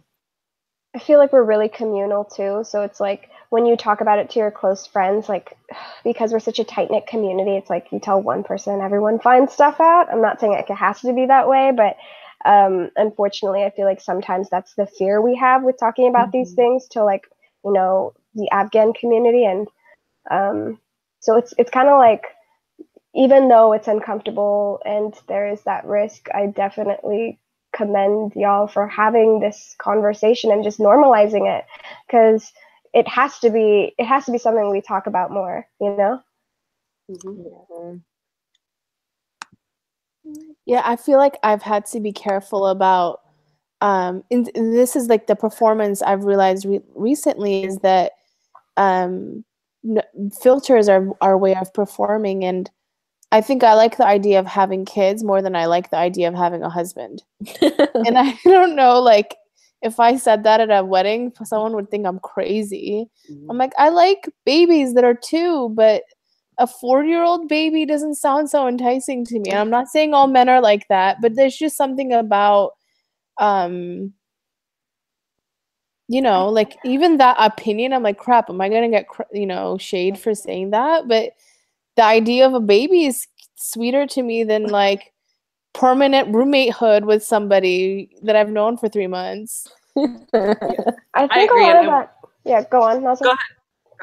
I feel like we're really communal too. So it's like when you talk about it to your close friends, like because we're such a tight knit community, it's like you tell one person, everyone finds stuff out. I'm not saying it has to be that way, but unfortunately, I feel like sometimes that's the fear we have with talking about these things to like, you know, the Afghan community. And so it's kind of like, even though it's uncomfortable and there is that risk, I definitely commend y'all for having this conversation and just normalizing it, because it has to be something we talk about more, you know?
Yeah, I feel like I've had to be careful about and this is like the performance I've realized recently is that filters are our way of performing, and I think I like the idea of having kids more than I like the idea of having a husband. And I don't know, like, if I said that at a wedding, someone would think I'm crazy. I'm like, I like babies that are 2, but a 4-year-old baby doesn't sound so enticing to me. And I'm not saying all men are like that, but there's just something about, you know, like even that opinion, I'm like, crap, am I going to get, you know, shade for saying that? But the idea of a baby is sweeter to me than like permanent roommatehood with somebody that I've known for 3 months.
I think a lot of that. Yeah, go on. Go ahead.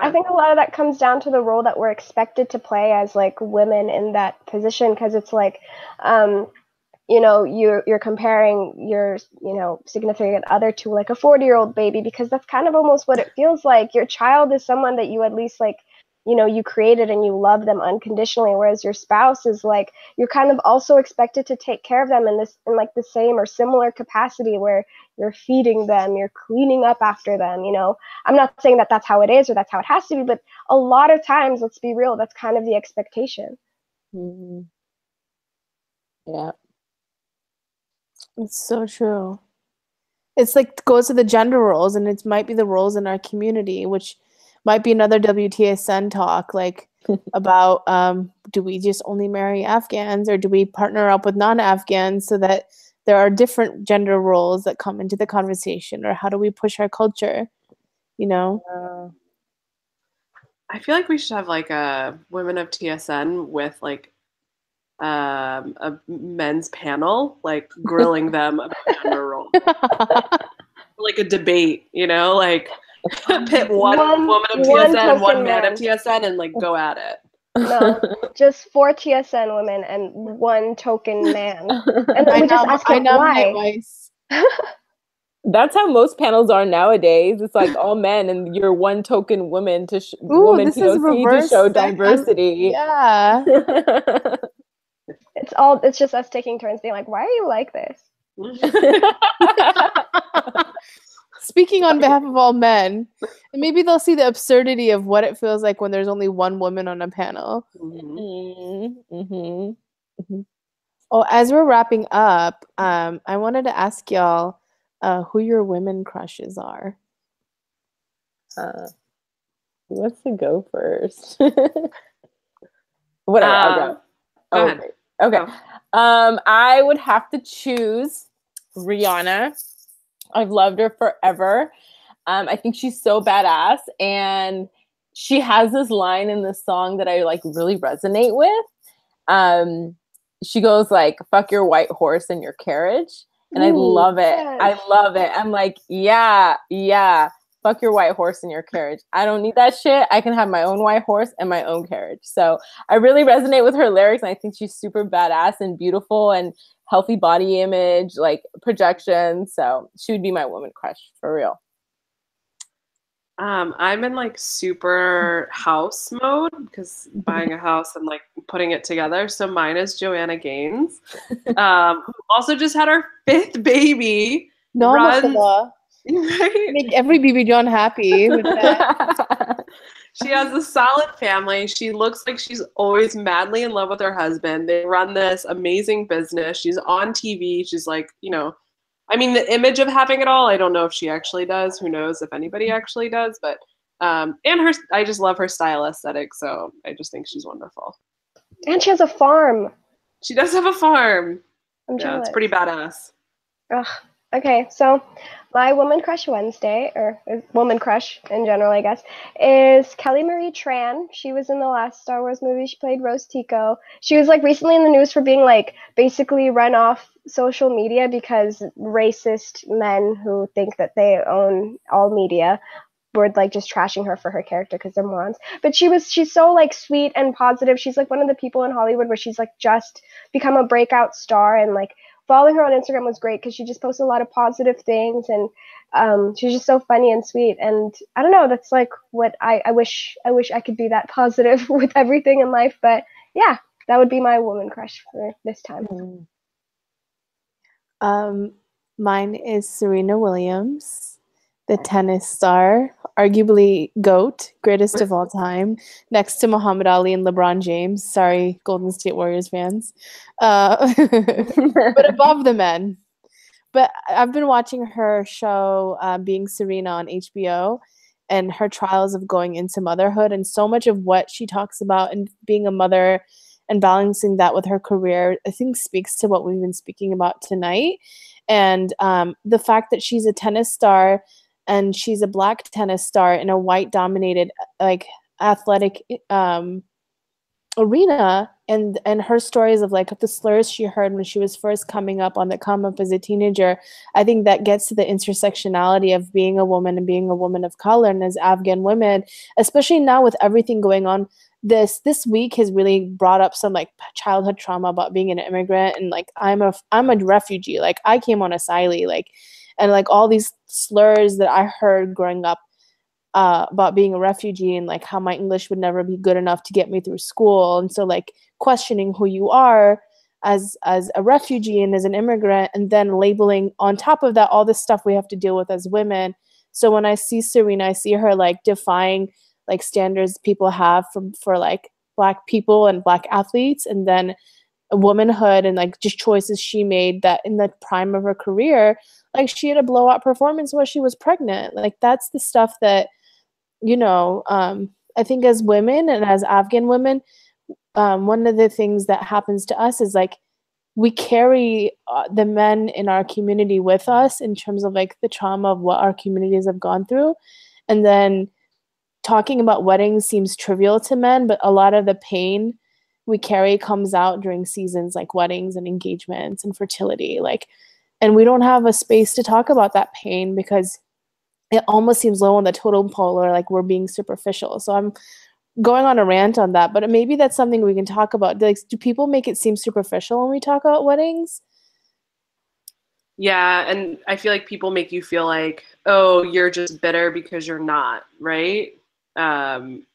I think a lot of that comes down to the role that we're expected to play as like women in that position, because it's like, you know, you're comparing your, you know, significant other to like a 40-year-old baby, because that's kind of almost what it feels like. Your child is someone that you at least like, you know, you created and you love them unconditionally, whereas your spouse is like, you're kind of also expected to take care of them in like the same or similar capacity, where you're feeding them, you're cleaning up after them, you know. I'm not saying that that's how it is or that's how it has to be, but a lot of times, let's be real, that's kind of the expectation.
Yeah.
It's so true. It's like goes to the gender roles, and it might be the roles in our community, which might be another WTSN talk, like about do we just only marry Afghans, or do we partner up with non-Afghans so that there are different gender roles that come into the conversation, or how do we push our culture, you know?
I feel like we should have like a Women of TSN with like a men's panel, like grilling them about gender roles. Like a debate, you know, like pit one woman of TSN and one man of TSN and like go at it.
No, just 4 TSN women and 1 token man. And then we just ask him why.
That's how most panels are nowadays. It's like all men and you're 1 token woman to woman POC to show diversity.
Yeah.
It's just us taking turns being like, why are you like this?
Speaking on behalf of all men, and maybe they'll see the absurdity of what it feels like when there's only 1 woman on a panel. Oh, as we're wrapping up, I wanted to ask y'all who your women crushes are.
Who wants to go first? Whatever, I'll go.
Go ahead.
Okay. I would have to choose Rihanna. I've loved her forever. I think she's so badass, and she has this line in the song that I like really resonate with. She goes like, "Fuck your white horse and your carriage," and I love it. Yes. I love it. I'm like, yeah. Fuck your white horse and your carriage. I don't need that shit. I can have my own white horse and my own carriage. So I really resonate with her lyrics, and I think she's super badass and beautiful and healthy body image, like projection. So she would be my woman crush for real.
I'm in like super house mode because buying a house and like putting it together. So mine is Joanna Gaines. Also just had our 5th baby.
Right? Make every BB John happy with that.
She has a solid family. She looks like she's always madly in love with her husband. They run this amazing business. She's on TV. She's like, you know, I mean, the image of having it all, I don't know if she actually does. Who knows if anybody actually does, but I just love her style aesthetic. So I just think she's wonderful.
And she has a farm.
She does have a farm. Yeah, it's pretty badass.
Ugh. Okay, so my woman crush Wednesday, or woman crush in general, I guess, is Kelly Marie Tran. She was in the last Star Wars movie. She played Rose Tico. She was like recently in the news for being like basically run off social media because racist men who think that they own all media were like just trashing her for her character because they're morons. But she's so like sweet and positive. She's like one of the people in Hollywood where she's like just become a breakout star, and like following her on Instagram was great because she just posts a lot of positive things, and she's just so funny and sweet. And I don't know, that's like what I wish I could be that positive with everything in life. But yeah, that would be my woman crush for this time.
Mine is Serena Williams, the tennis star, arguably GOAT, greatest of all time, next to Muhammad Ali and LeBron James. Sorry, Golden State Warriors fans. But above the men. But I've been watching her show, Being Serena, on HBO, and her trials of going into motherhood, and so much of what she talks about and being a mother and balancing that with her career, I think speaks to what we've been speaking about tonight. And the fact that she's a tennis star, and she's a Black tennis star in a white dominated like athletic arena, and her stories of like the slurs she heard when she was first coming up on the come up as a teenager, I think that gets to the intersectionality of being a woman and being a woman of color, and as Afghan women, especially now with everything going on, this week has really brought up some like childhood trauma about being an immigrant, and like I'm a refugee, like I came on asylee, like, and like all these slurs that I heard growing up about being a refugee, and like how my English would never be good enough to get me through school. And so like questioning who you are as a refugee and as an immigrant, and then labeling on top of that all this stuff we have to deal with as women. So when I see Serena, I see her like defying like standards people have for like Black people and Black athletes, and then womanhood and like just choices she made that in the prime of her career, like she had a blowout performance while she was pregnant. Like that's the stuff that, I think as women and as Afghan women, one of the things that happens to us is like we carry the men in our community with us in terms of like the trauma of what our communities have gone through. And then talking about weddings seems trivial to men, but a lot of the pain we carry comes out during seasons like weddings and engagements and fertility. Like, and we don't have a space to talk about that pain because it almost seems low on the totem pole, or like we're being superficial. So I'm going on a rant on that, but maybe that's something we can talk about. Like, do people make it seem superficial when we talk about weddings?
Yeah, and I feel like people make you feel like, oh, you're just bitter because you're not, right?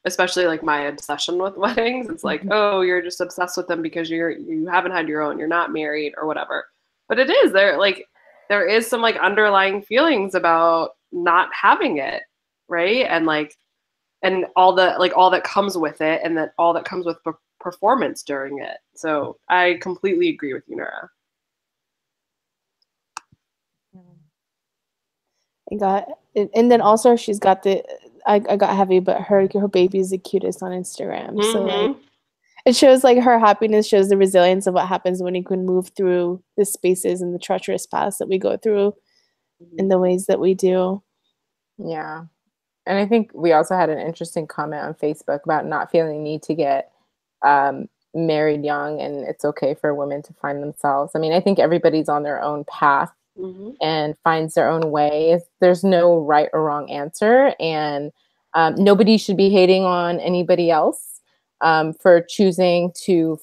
Especially like my obsession with weddings. It's like, oh, you're just obsessed with them because you haven't had your own, you're not married or whatever. But it is there is some like underlying feelings about not having it, right? And like, and all that comes with it, and that all that comes with performance during it. So I completely agree with you, Nora.
And then also she's got I got heavy, but her baby is the cutest on Instagram. Mm-hmm. So like, it shows like her happiness shows the resilience of what happens when you can move through the spaces and the treacherous paths that we go through in the ways that we do.
Yeah. And I think we also had an interesting comment on Facebook about not feeling the need to get married young, and it's okay for women to find themselves. I mean, I think everybody's on their own path and finds their own way. There's no right or wrong answer, and nobody should be hating on anybody else for choosing to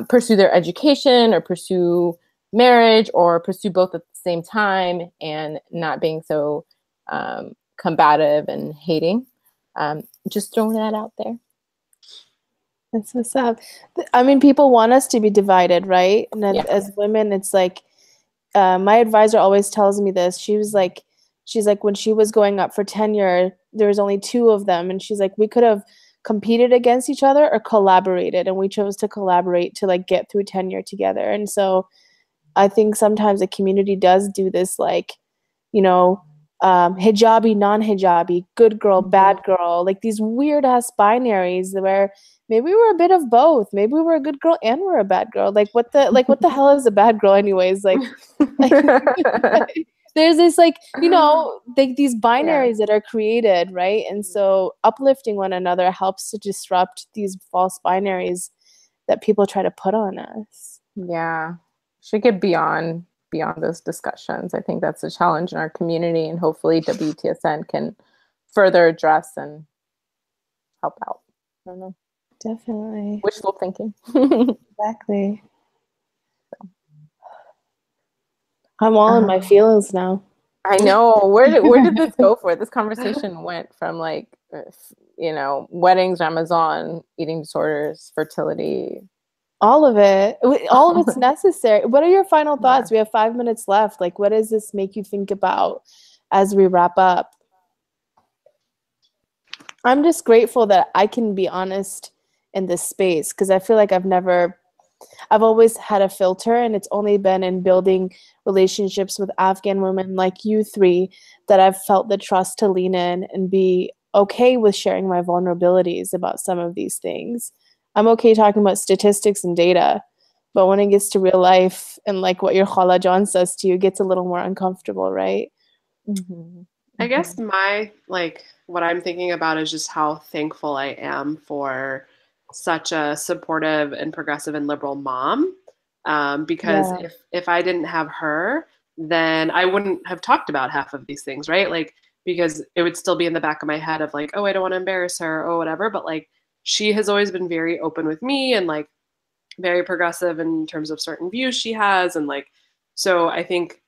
pursue their education or pursue marriage or pursue both at the same time, and not being so combative and hating. Just throwing that out there.
That's what's up. I mean, people want us to be divided, right? And as women, it's like, my advisor always tells me this. She's like, when she was going up for tenure, there was only 2 of them. And she's like, we could have competed against each other or collaborated. And we chose to collaborate to like get through tenure together. And so I think sometimes a community does do this, like, hijabi, non-hijabi, good girl, bad girl, like these weird ass binaries where maybe we're a bit of both. Maybe we're a good girl and we're a bad girl. Like what the hell is a bad girl anyways? Like there's this like, these binaries that are created, right? And so uplifting one another helps to disrupt these false binaries that people try to put on us.
Yeah. Should get beyond those discussions. I think that's a challenge in our community, and hopefully WTSN can further address and help out. I don't know.
Definitely.
Wishful thinking.
Exactly. I'm all in my feelings now.
I know. Where did this go for? This conversation went from like, weddings, Ramadan, eating disorders, fertility.
All of it. All of it's necessary. What are your final thoughts? We have 5 minutes left. Like, what does this make you think about as we wrap up? I'm just grateful that I can be honest in this space, because I feel like I've always had a filter, and it's only been in building relationships with Afghan women like you three that I've felt the trust to lean in and be okay with sharing my vulnerabilities about some of these things. I'm okay talking about statistics and data, but when it gets to real life and like what your Khala John says to you, it gets a little more uncomfortable, right?
Mm-hmm.
I guess what I'm thinking about is just how thankful I am for such a supportive and progressive and liberal mom. Because if I didn't have her, then I wouldn't have talked about half of these things, right? Like, because it would still be in the back of my head of like, oh, I don't want to embarrass her or whatever. But like, she has always been very open with me and like very progressive in terms of certain views she has. And like, so I think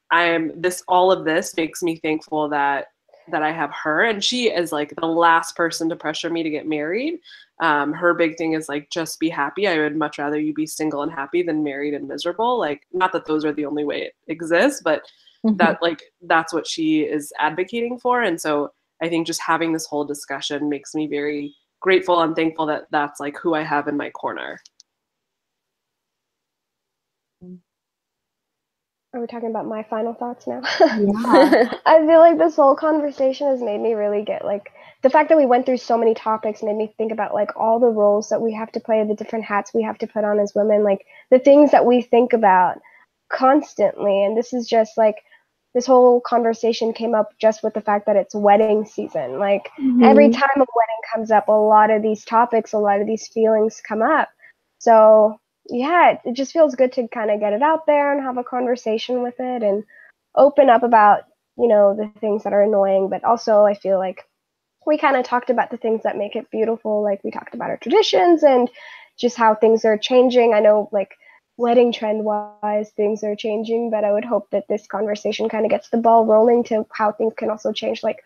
all of this makes me thankful that I have her, and she is like the last person to pressure me to get married. Her big thing is like, just be happy. I would much rather you be single and happy than married and miserable. Like, not that those are the only way it exists, but that's what she is advocating for. And so I think just having this whole discussion makes me very grateful and thankful that that's like who I have in my corner.
Are we talking about my final thoughts now?
Yeah.
I feel like this whole conversation has made me really get like, the fact that we went through so many topics made me think about like all the roles that we have to play, the different hats we have to put on as women, like the things that we think about constantly. And this is just like, this whole conversation came up just with the fact that it's wedding season. Like every time a wedding comes up, a lot of these topics, a lot of these feelings come up. So yeah, it just feels good to kind of get it out there and have a conversation with it and open up about, the things that are annoying. But also I feel like we kind of talked about the things that make it beautiful. Like we talked about our traditions and just how things are changing. I know like wedding trend wise, things are changing, but I would hope that this conversation kind of gets the ball rolling to how things can also change, like,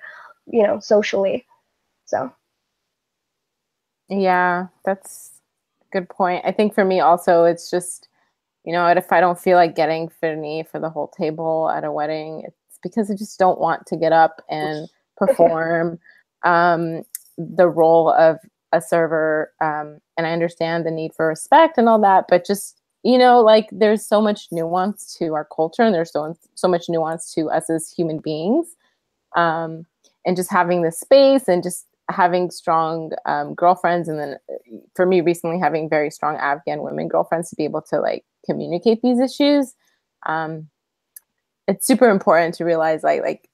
socially. So.
Yeah, that's good point. I think for me also, it's just, if I don't feel like getting Fernie for the whole table at a wedding, it's because I just don't want to get up and perform the role of a server. And I understand the need for respect and all that, but just, like there's so much nuance to our culture, and there's so much nuance to us as human beings. And just having this space and just having strong girlfriends, and then for me recently having very strong Afghan women girlfriends to be able to like communicate these issues. It's super important to realize like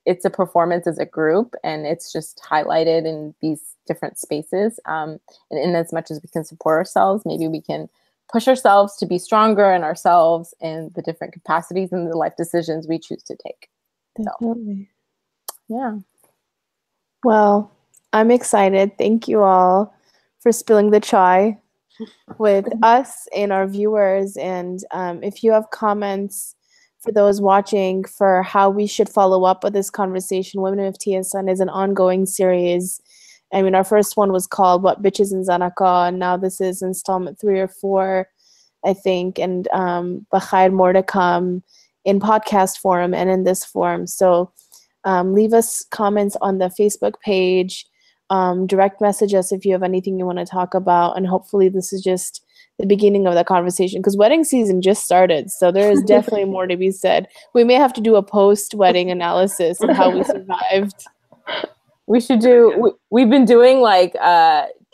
it's a performance as a group, and it's just highlighted in these different spaces. And in as much as we can support ourselves, maybe we can push ourselves to be stronger in ourselves and the different capacities and the life decisions we choose to take.
Definitely.
So, yeah.
Well, I'm excited. Thank you all for spilling the chai with us and our viewers. And if you have comments for those watching for how we should follow up with this conversation, Women of TSN is an ongoing series. I mean, our first one was called What Bitches in Zanaka, and now this is installment 3 or 4, I think. And Bakhair, more to come in podcast form and in this form. So leave us comments on the Facebook page, direct message us if you have anything you want to talk about, and hopefully this is just the beginning of the conversation, because wedding season just started, so there is definitely more to be said. We may have to do a post-wedding analysis of how we survived.
We should do, we've been doing like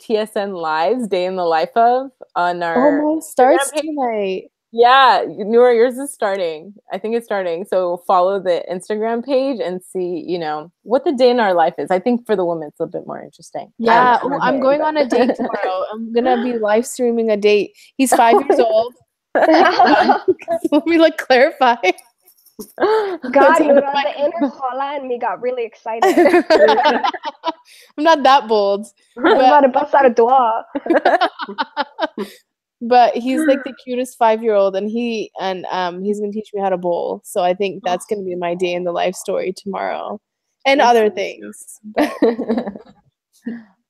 TSN lives, day in the life of, on our
Oh, mine starts
Instagram page.
tonight.
Yeah, Noor, yours is starting. I think it's starting. So follow the Instagram page and see, you know, what the day in our life is. I think for the women, it's a bit more interesting.
Yeah.
I'm
I'm
okay,
going
but-
on a date tomorrow. I'm gonna be live streaming a date. He's 5 years old. Let me like clarify.
God, Nura, the inner Khala in me got really excited.
I'm not that bold,
I was about to bust out a dua.
but he's like the cutest 5-year-old, and he's gonna teach me how to bowl. So I think that's gonna be my day in the life story tomorrow, and other things. But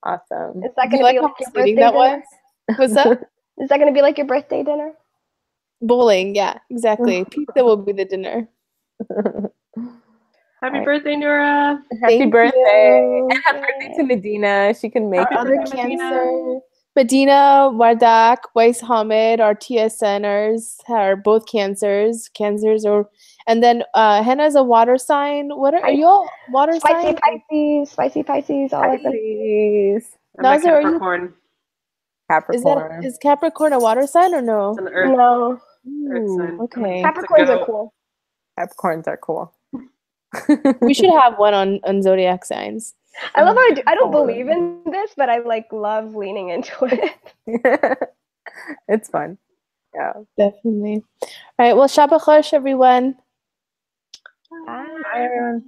Awesome.
Is that
do you
going to
like
be
how
like your
exciting
birthday
that
dinner?
was? What's that?
Is that going to be like your birthday dinner?
Bowling, yeah, exactly. Pizza will be the dinner.
Happy
Right.
birthday, Nora.
Happy
Thank
birthday.
you.
And happy birthday to Medina. She can make
Happy
it.
Other
birthday,
Cancer, Medina, Wardak, Weiss Hamid, our TSNers are both cancers. And then Henna's a water sign. What are you all? Water sign?
Spicy Pisces, all that.
Pisces.
I'm a
Nazar, are you?
Capricorn.
Capricorn.
Is Capricorn a water sign or
It's
no?
an earth
No,
sign.
Okay.
Capricorns are
goat.
cool.
Capricorns are cool.
We should have one on zodiac signs.
I love how I don't believe in this, but I like love leaning into it.
It's fun. Yeah.
Definitely. All right. Well, Shabbat Chosh, everyone.
Bye.
Bye, everyone.